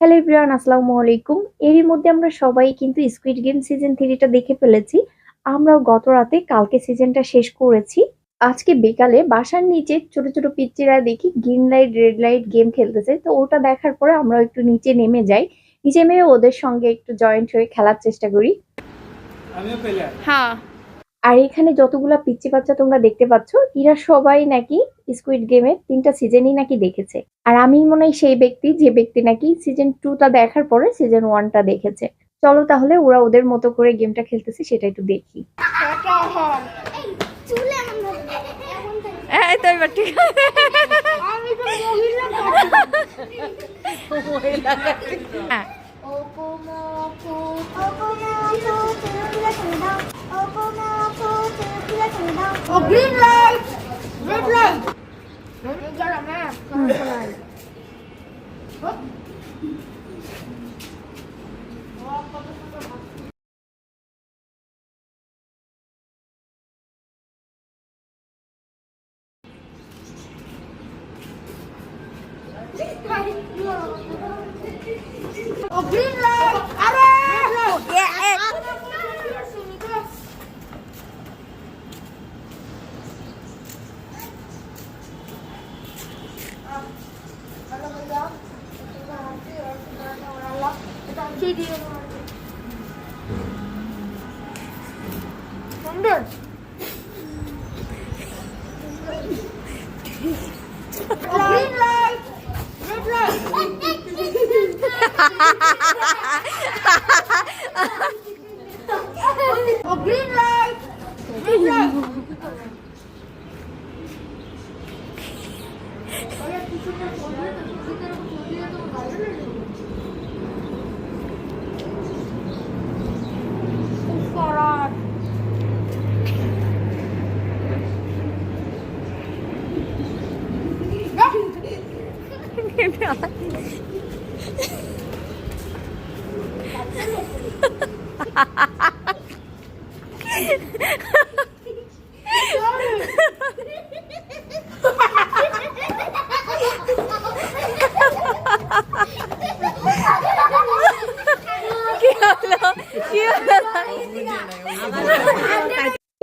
Hello everyone, আসসালামু আলাইকুম। এরই মধ্যে আমরা সবাই কিন্তু স্কুইড গেম সিজন 3টা দেখে ফেলেছি। আমরাও গত রাতে কালকে সিজনটা শেষ করেছি। আজকে বিকালে বাসার নিচে ছোট ছোট পিচ্চিরা দেখি green light red light game খেলতেছে, তো ওটা দেখার পরে আমরা একটু নিচে নেমে যাই। নিচে নেমে ওদের সঙ্গে একটু জয়েন্ট হয়ে খেলার চেষ্টা করি। হ্যাঁ, আর এখানে যতগুলা পিচ্চি বাচ্চা তোমরা দেখতে পাচ্ছ, এরা সবাই নাকি স্কুইড গেমের 3টা সিজনই নাকি দেখেছে। আর আমি মনে হয় সেই ব্যক্তি যে ব্যক্তি নাকি সিজন 2টা দেখার পরে সিজন 1টা দেখেছে। চলো তাহলে ওরা ওদের মতো করে গেমটা খেলতেছে সেটা একটু দেখি। এই তো এবার ঠিক আছে। হ্যাঁ, green light, red light. Green light. Green light, red light. Green light, red light.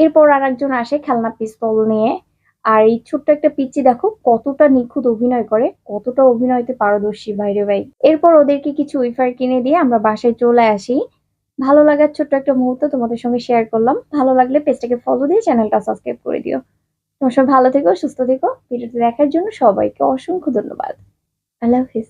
এরপর আর একজন আসে খেলনা পিস্তল নিয়ে। আর এই ছোট্ট একটা পিচ্চি দেখো কতটা নিখুঁত অভিনয় করে, কতটা অভিনয়তে পারদর্শী বাইরে ভাই। এরপর ওদেরকে কিছু উইফার কিনে দিয়ে আমরা বাসায় চলে আসি। ভালো লাগার ছোট্ট একটা মুহূর্ত তোমাদের সঙ্গে শেয়ার করলাম। ভালো লাগলে পেজটাকে ফলো দিয়ে চ্যানেলটা সাবস্ক্রাইব করে দিও। তোমার সবাই ভালো থেকো, সুস্থ থেকো। ভিডিওটি দেখার জন্য সবাইকে অসংখ্য ধন্যবাদ। আল্লাহ হাফিজ।